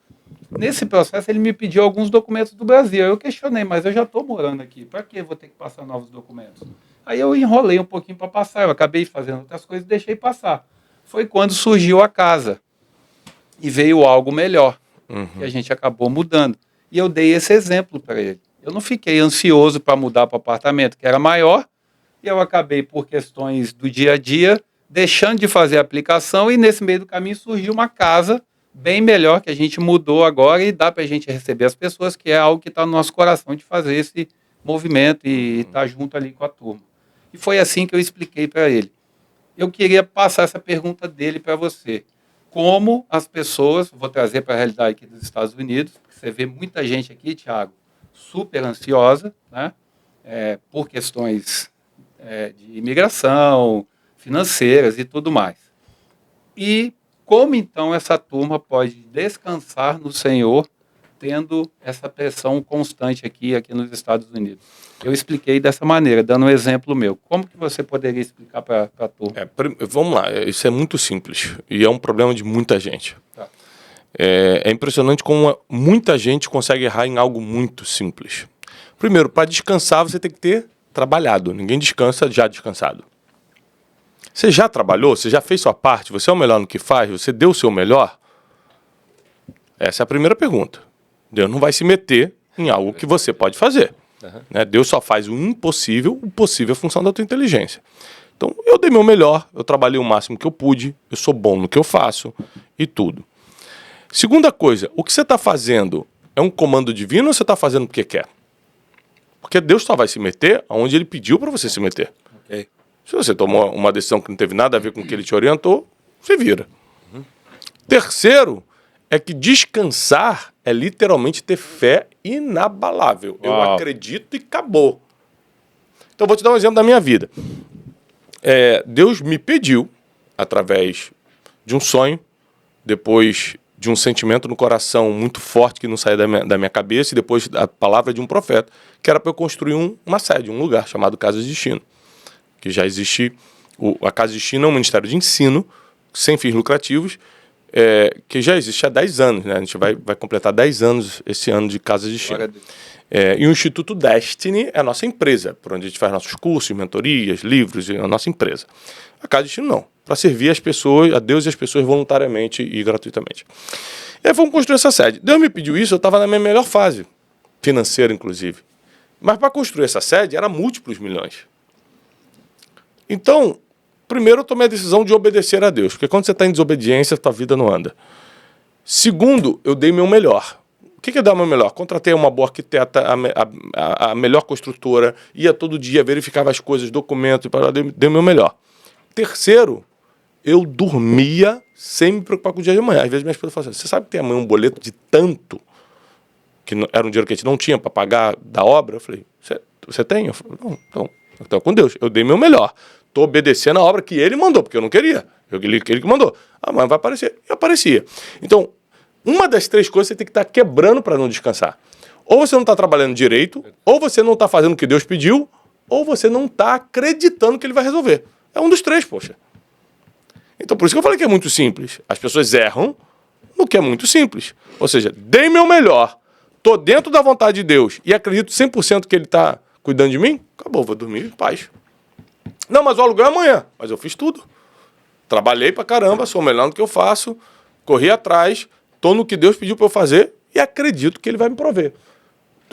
Nesse processo ele me pediu alguns documentos do Brasil. Eu questionei, mas eu já estou morando aqui, para que eu vou ter que passar novos documentos? Aí eu enrolei um pouquinho para passar, eu acabei fazendo outras coisas e deixei passar. Foi quando surgiu a casa e veio algo melhor, que a gente acabou mudando. E eu dei esse exemplo para ele. Eu não fiquei ansioso para mudar para o apartamento, que era maior, e eu acabei, por questões do dia a dia, deixando de fazer a aplicação, e nesse meio do caminho surgiu uma casa bem melhor, que a gente mudou agora, e dá para a gente receber as pessoas, que é algo que está no nosso coração, de fazer esse movimento e estar junto ali com a turma. E foi assim que eu expliquei para ele. Eu queria passar essa pergunta dele para você. Como as pessoas, vou trazer para a realidade aqui dos Estados Unidos, porque você vê muita gente aqui, Thiago, super ansiosa, né? Por questões de imigração, financeiras e tudo mais. E como então essa turma pode descansar no Senhor, tendo essa pressão constante aqui nos Estados Unidos? Eu expliquei dessa maneira, dando um exemplo meu. Como que você poderia explicar para a turma? Vamos lá, isso é muito simples e é um problema de muita gente. Tá. É impressionante como muita gente consegue errar em algo muito simples. Primeiro, para descansar você tem que ter trabalhado. Ninguém descansa já descansado. Você já trabalhou? Você já fez sua parte? Você é o melhor no que faz? Você deu o seu melhor? Essa é a primeira pergunta. Deus não vai se meter em algo que você pode fazer. Né? Deus só faz o possível é função da tua inteligência. Então, eu dei meu melhor, eu trabalhei o máximo que eu pude, eu sou bom no que eu faço e tudo. Segunda coisa, o que você está fazendo é um comando divino ou você está fazendo porque quer? Porque Deus só vai se meter onde Ele pediu para você se meter. Okay. Se você tomou uma decisão que não teve nada a ver com o que Ele te orientou, você vira. Terceiro, é que descansar é literalmente ter fé inabalável. Uau. Eu acredito e acabou. Então, vou te dar um exemplo da minha vida. Deus me pediu, através de um sonho, depois de um sentimento no coração muito forte que não saía da minha cabeça, e depois da palavra de um profeta, que era para eu construir uma sede, um lugar chamado Casa de Destino. Que já existe. A Casa de Destino é um ministério de ensino, sem fins lucrativos, que já existe há 10 anos, né? A gente vai completar 10 anos esse ano de Casa de Destino. E o Instituto Destiny é a nossa empresa, por onde a gente faz nossos cursos, mentorias, livros, é a nossa empresa. A Casa de Destino não, para servir as pessoas, a Deus e as pessoas voluntariamente e gratuitamente. E aí vamos construir essa sede. Deus me pediu isso, eu estava na minha melhor fase, financeira inclusive. Mas para construir essa sede era múltiplos milhões. Então, primeiro eu tomei a decisão de obedecer a Deus, porque quando você está em desobediência, a tua vida não anda. Segundo, eu dei meu melhor. O que é dar o meu melhor? Contratei uma boa arquiteta, a melhor construtora, ia todo dia, verificava as coisas, documentos, dei o meu melhor. Terceiro, eu dormia sem me preocupar com o dia de amanhã. Às vezes minha esposa fala assim, você sabe que tem amanhã um boleto de tanto, que era um dinheiro que a gente não tinha para pagar da obra? Eu falei, você tem? Eu falei, não, então com Deus, eu dei meu melhor. Estou obedecendo a obra que Ele mandou, porque eu não queria. Ele que mandou. Mas vai aparecer. E aparecia. Então, uma das 3 coisas você tem que estar quebrando para não descansar. Ou você não está trabalhando direito, ou você não está fazendo o que Deus pediu, ou você não está acreditando que Ele vai resolver. É um dos 3, poxa. Então, por isso que eu falei que é muito simples. As pessoas erram no que é muito simples. Ou seja, dei meu melhor, estou dentro da vontade de Deus e acredito 100% que Ele está cuidando de mim, acabou, vou dormir em paz. Não, mas o aluguel é amanhã. Mas eu fiz tudo. Trabalhei pra caramba, sou melhor no que eu faço, corri atrás, tô no que Deus pediu pra eu fazer e acredito que Ele vai me prover.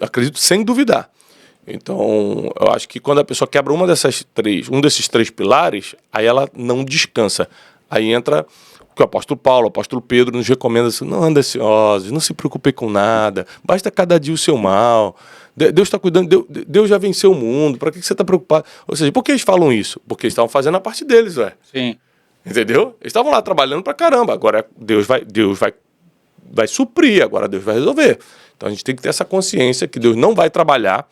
Acredito sem duvidar. Então, eu acho que quando a pessoa quebra um desses três pilares, aí ela não descansa. Aí entra o que o apóstolo Paulo, o apóstolo Pedro nos recomenda assim, não ande ansiosos, não se preocupe com nada, basta cada dia o seu mal. Deus está cuidando, Deus já venceu o mundo, para que você está preocupado? Ou seja, por que eles falam isso? Porque eles estavam fazendo a parte deles, ué. Sim. Entendeu? Eles estavam lá trabalhando pra caramba, agora Deus vai suprir, agora Deus vai resolver. Então a gente tem que ter essa consciência que Deus não vai trabalhar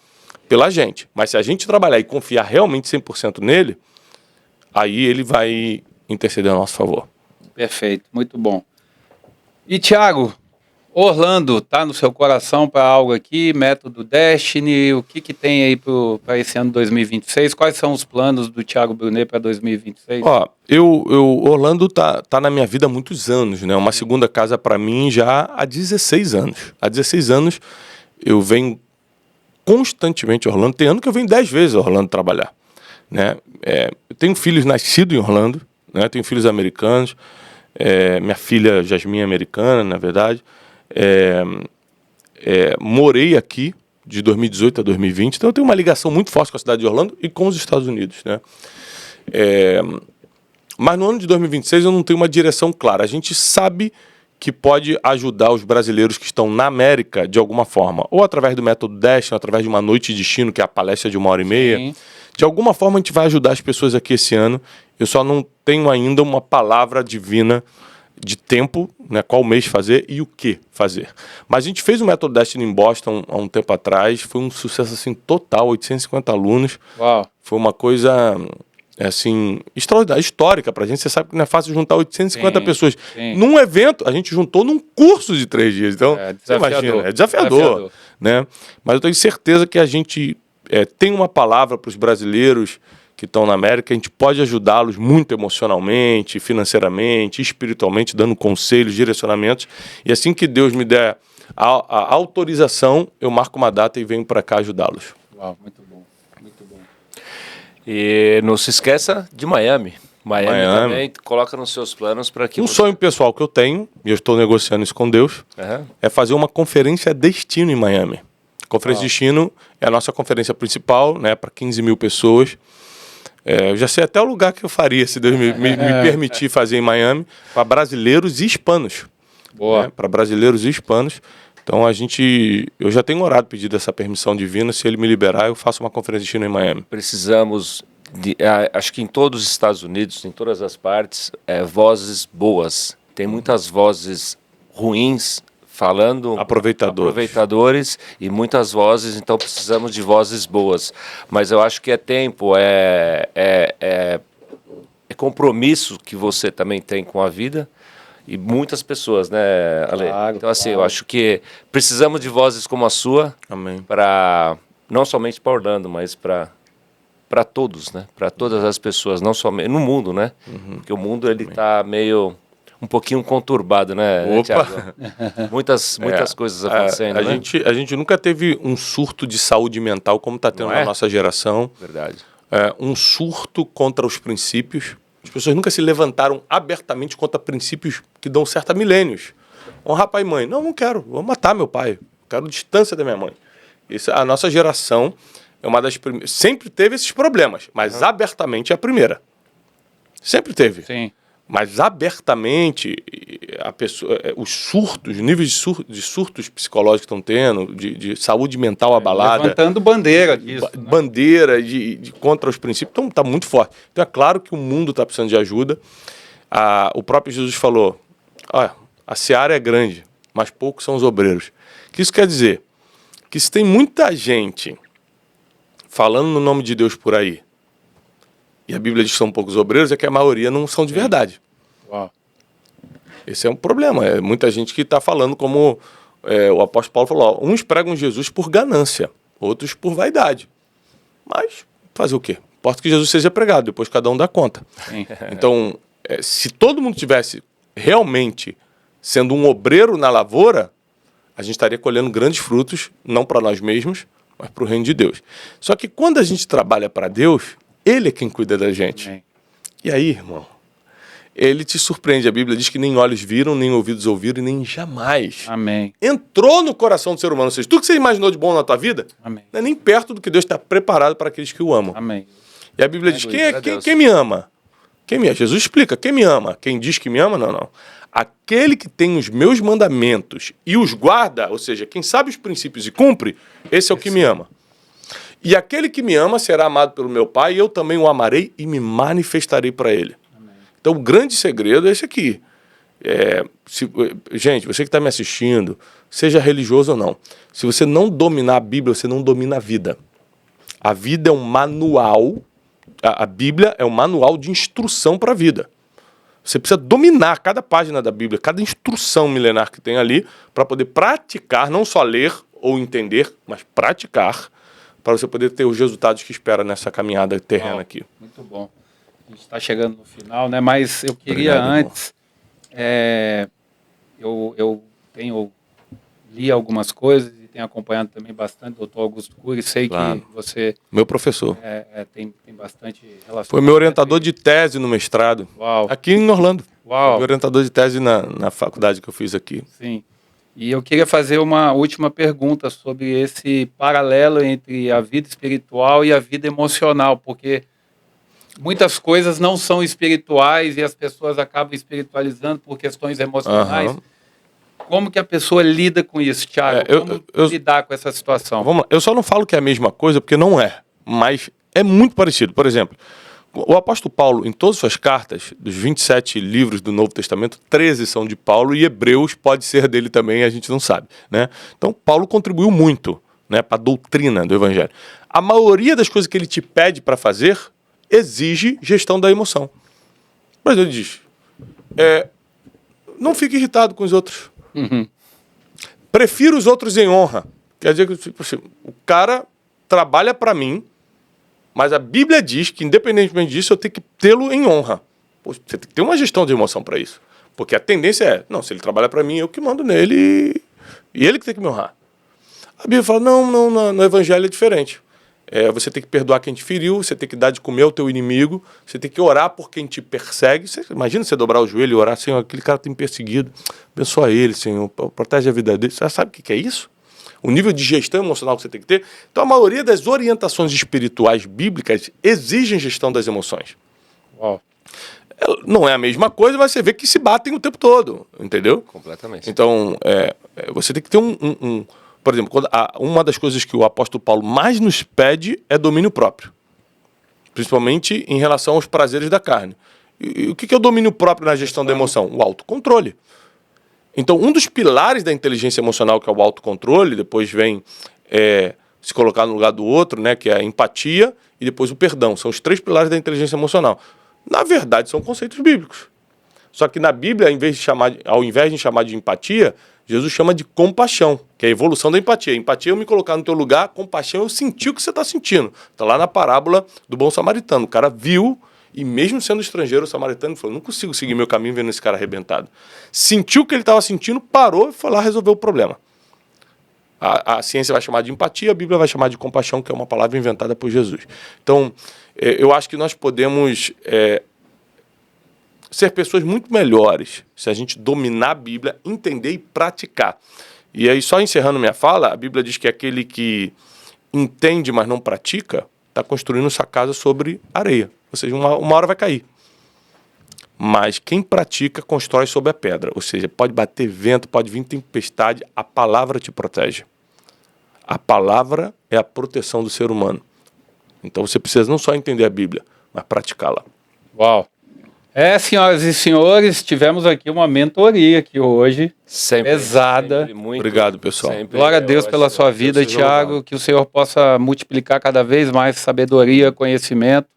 pela gente. Mas se a gente trabalhar e confiar realmente 100% nele, aí ele vai interceder a nosso favor. Perfeito, muito bom. E, Thiago, Orlando, tá no seu coração para algo aqui? Método Destiny, o que tem aí para esse ano 2026? Quais são os planos do Thiago Brunet para 2026? Ó, Orlando tá na minha vida há muitos anos, né? Uma segunda casa para mim já há 16 anos. Há 16 anos eu venho constantemente a Orlando. Tem ano que eu venho 10 vezes a Orlando trabalhar, né? Eu tenho filhos nascidos em Orlando, né? Tenho filhos americanos. Minha filha Jasmine é americana, na verdade. Morei aqui de 2018 a 2020, então eu tenho uma ligação muito forte com a cidade de Orlando e com os Estados Unidos, né? Mas no ano de 2026 eu não tenho uma direção clara. A gente sabe que pode ajudar os brasileiros que estão na América de alguma forma, ou através do método Destiny, ou através de uma noite de destino, que é a palestra de 1h30. Sim. De alguma forma a gente vai ajudar as pessoas aqui esse ano. Eu só não tenho ainda uma palavra divina de tempo, né, qual mês fazer e o que fazer. Mas a gente fez o método Destiny em Boston há um tempo atrás, foi um sucesso assim total, 850 alunos. Uau. Foi uma coisa assim extraordinária, histórica pra gente. Você sabe que não é fácil juntar 850 pessoas. Sim. Num evento, a gente juntou num curso de 3 dias. Então, você imagina, é desafiador. Né? Mas eu tenho certeza que a gente tem uma palavra para os brasileiros que estão na América, a gente pode ajudá-los muito emocionalmente, financeiramente, espiritualmente, dando conselhos, direcionamentos. E assim que Deus me der a autorização, eu marco uma data e venho para cá ajudá-los. Uau, muito bom, muito bom. E não se esqueça de Miami. Miami também coloca nos seus planos para que sonho pessoal que eu tenho, e eu estou negociando isso com Deus, é fazer uma conferência destino em Miami. Conferência Destino é a nossa conferência principal, né, para 15 mil pessoas. Eu já sei até o lugar que eu faria, se Deus me permitir fazer em Miami, para brasileiros e hispanos. Boa. Né, para brasileiros e hispanos. Então eu já tenho orado pedido essa permissão divina, se ele me liberar, eu faço uma conferência de Destino em Miami. Precisamos, acho que em todos os Estados Unidos, em todas as partes, vozes boas. Tem muitas vozes ruins, falando aproveitadores e muitas vozes, então precisamos de vozes boas. Mas eu acho que é tempo, é compromisso que você também tem com a vida e muitas pessoas, né, Ale? Claro, então assim, eu acho que precisamos de vozes como a sua, para não somente para Orlando, mas para todos, né? Para todas as pessoas, não somente no mundo, né? Porque o mundo ele está meio um pouquinho conturbado, né, Thiago? Muitas coisas acontecendo, né? A gente nunca teve um surto de saúde mental como está tendo na nossa geração. Verdade. Um surto contra os princípios. As pessoas nunca se levantaram abertamente contra princípios que dão certo há milênios. Honrar pai e mãe. Não quero. Vou matar meu pai. Quero distância da minha mãe. A nossa geração é uma das primeiras. Sempre teve esses problemas, mas abertamente é a primeira. Sempre teve. Sim. Mas abertamente, os surtos, os níveis de surtos psicológicos que estão tendo, de saúde mental abalada. Levantando bandeira disso. Bandeira contra os princípios, então está muito forte. Então é claro que o mundo está precisando de ajuda. O próprio Jesus falou, a seara é grande, mas poucos são os obreiros. O que isso quer dizer? Que se tem muita gente falando no nome de Deus por aí, e a Bíblia diz que são poucos obreiros, é que a maioria não são de verdade. Uau. Esse é um problema. É muita gente que está falando como o apóstolo Paulo falou, uns pregam Jesus por ganância, outros por vaidade. Mas fazer o quê? Importa que Jesus seja pregado, depois cada um dá conta. Então, se todo mundo tivesse realmente sendo um obreiro na lavoura, a gente estaria colhendo grandes frutos, não para nós mesmos, mas para o reino de Deus. Só que quando a gente trabalha para Deus, Ele é quem cuida da gente. Amém. E aí, irmão, ele te surpreende. A Bíblia diz que nem olhos viram, nem ouvidos ouviram e nem jamais Amém. entrou no coração do ser humano. Ou seja, tudo que você imaginou de bom na tua vida, Amém. não é nem perto do que Deus está preparado para aqueles que o amam. Amém. E a Bíblia diz, glória a Deus. quem me ama? Quem me ama? Jesus explica, quem me ama? Quem diz que me ama? Não. Aquele que tem os meus mandamentos e os guarda, ou seja, quem sabe os princípios e cumpre, esse é o que me ama. E aquele que me ama será amado pelo meu Pai, e eu também o amarei e me manifestarei para ele. Amém. Então, o grande segredo é esse aqui. Gente, você que está me assistindo, seja religioso ou não, se você não dominar a Bíblia, você não domina a vida. A vida é um manual, a Bíblia é um manual de instrução para a vida. Você precisa dominar cada página da Bíblia, cada instrução milenar que tem ali, para poder praticar, não só ler ou entender, mas praticar, para você poder ter os resultados que espera nessa caminhada terrena aqui. Muito bom. A gente está chegando no final, né? Mas eu queria antes... Eu li algumas coisas e tenho acompanhado também bastante o doutor Augusto Cury. Sei que você... Meu professor. Tem bastante relação. Foi meu orientador de tese no mestrado. Uau. Aqui em Orlando. Uau. Foi meu orientador de tese na faculdade que eu fiz aqui. Sim. E eu queria fazer uma última pergunta sobre esse paralelo entre a vida espiritual e a vida emocional, porque muitas coisas não são espirituais e as pessoas acabam espiritualizando por questões emocionais. Como que a pessoa lida com isso, Thiago? Como lidar com essa situação? Vamos lá. Eu só não falo que é a mesma coisa, porque não é, mas é muito parecido. Por exemplo, o apóstolo Paulo, em todas as suas cartas, dos 27 livros do Novo Testamento, 13 são de Paulo e Hebreus pode ser dele também, a gente não sabe, né? Então, Paulo contribuiu muito, né, para a doutrina do Evangelho. A maioria das coisas que ele te pede para fazer exige gestão da emoção. Por exemplo, ele diz, não fique irritado com os outros. Prefiro os outros em honra. Quer dizer que tipo assim, o cara trabalha para mim, mas a Bíblia diz que, independentemente disso, eu tenho que tê-lo em honra. Poxa, você tem que ter uma gestão de emoção para isso. Porque a tendência não, se ele trabalha para mim, eu que mando nele e ele que tem que me honrar. A Bíblia fala, não, no Evangelho é diferente. Você tem que perdoar quem te feriu, você tem que dar de comer ao teu inimigo, você tem que orar por quem te persegue. Imagina você dobrar o joelho e orar, Senhor, aquele cara tem me perseguido, abençoa ele, Senhor, protege a vida dele. Você sabe o que é isso? O nível de gestão emocional que você tem que ter. Então, a maioria das orientações espirituais bíblicas exigem gestão das emoções. Uau. Não é a mesma coisa, mas você vê que se batem o tempo todo, entendeu? Completamente. Então, você tem que ter por exemplo, uma das coisas que o apóstolo Paulo mais nos pede é domínio próprio. Principalmente em relação aos prazeres da carne. E o que é o domínio próprio na gestão da emoção? O autocontrole. Então, um dos pilares da inteligência emocional, que é o autocontrole, depois vem se colocar no lugar do outro, né, que é a empatia, e depois o perdão. São os 3 pilares da inteligência emocional. Na verdade, são conceitos bíblicos. Só que na Bíblia, ao invés de chamar de empatia, Jesus chama de compaixão, que é a evolução da empatia. Empatia é eu me colocar no teu lugar, compaixão é eu sentir o que você está sentindo. Está lá na parábola do bom samaritano. O cara viu, e mesmo sendo estrangeiro, o samaritano falou, não consigo seguir meu caminho vendo esse cara arrebentado. Sentiu o que ele estava sentindo, parou e foi lá resolver o problema. A ciência vai chamar de empatia, a Bíblia vai chamar de compaixão, que é uma palavra inventada por Jesus. Então, eu acho que nós podemos ser pessoas muito melhores se a gente dominar a Bíblia, entender e praticar. E aí, só encerrando minha fala, a Bíblia diz que aquele que entende, mas não pratica, está construindo sua casa sobre areia. Ou seja, uma hora vai cair. Mas quem pratica, constrói sobre a pedra. Ou seja, pode bater vento, pode vir tempestade, a palavra te protege. A palavra é a proteção do ser humano. Então você precisa não só entender a Bíblia, mas praticá-la. Uau! Senhoras e senhores, tivemos aqui uma mentoria aqui hoje, pesada. Sempre muito, obrigado, pessoal. Glória a Deus pela sua vida, Thiago, que o Senhor possa multiplicar cada vez mais sabedoria, conhecimento,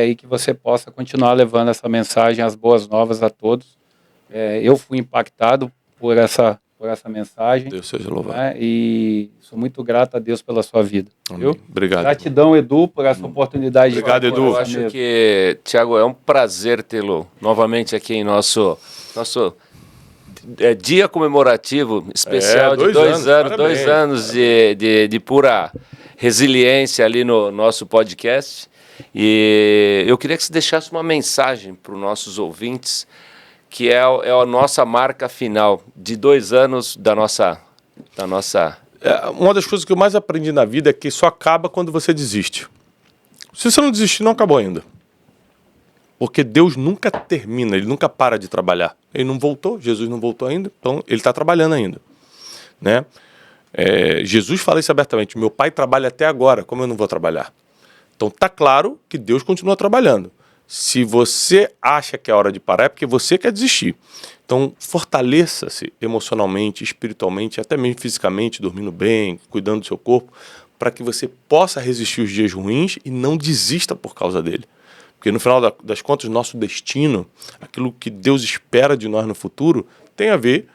e que você possa continuar levando essa mensagem, as boas novas a todos. Eu fui impactado por essa mensagem. Deus seja louvado. E sou muito grato a Deus pela sua vida. Viu? Obrigado. Gratidão, Edu, por essa oportunidade. Obrigado, Edu. Eu acho que, Thiago, é um prazer tê-lo novamente aqui em nosso dia comemorativo especial de 2 anos. 2 anos de pura resiliência ali no nosso podcast. E eu queria que você deixasse uma mensagem para os nossos ouvintes, que é a nossa marca final de 2 anos da nossa... Uma das coisas que eu mais aprendi na vida é que só acaba quando você desiste. Se você não desistir, não acabou ainda. Porque Deus nunca termina, Ele nunca para de trabalhar. Ele não voltou, Jesus não voltou ainda, então Ele está trabalhando ainda. Né? Jesus fala isso abertamente, meu pai trabalha até agora, como eu não vou trabalhar? Então tá claro que Deus continua trabalhando. Se você acha que é hora de parar, é porque você quer desistir. Então fortaleça-se emocionalmente, espiritualmente, até mesmo fisicamente, dormindo bem, cuidando do seu corpo, para que você possa resistir os dias ruins e não desista por causa dele. Porque no final das contas, nosso destino, aquilo que Deus espera de nós no futuro, tem a ver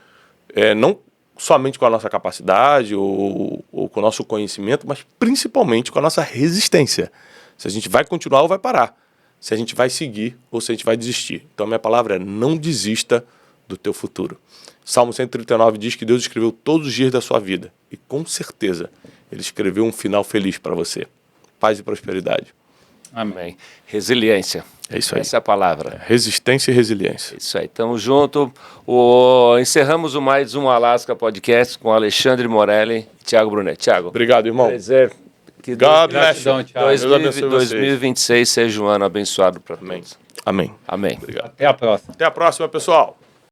não somente com a nossa capacidade ou com o nosso conhecimento, mas principalmente com a nossa resistência. Se a gente vai continuar ou vai parar. Se a gente vai seguir ou se a gente vai desistir. Então a minha palavra é: não desista do teu futuro. Salmo 139 diz que Deus escreveu todos os dias da sua vida. E com certeza Ele escreveu um final feliz para você. Paz e prosperidade. Amém. Resiliência. É isso aí. Essa é a palavra. Resistência e resiliência. Isso aí. Tamo junto. Encerramos mais um Alasca Podcast com Alexandre Morelli e Thiago Brunet. Thiago. Obrigado, irmão. Prazer. Que God bless you. 2026 seja um ano abençoado para todos. Amém. Amém. Obrigado. Até a próxima. Até a próxima, pessoal.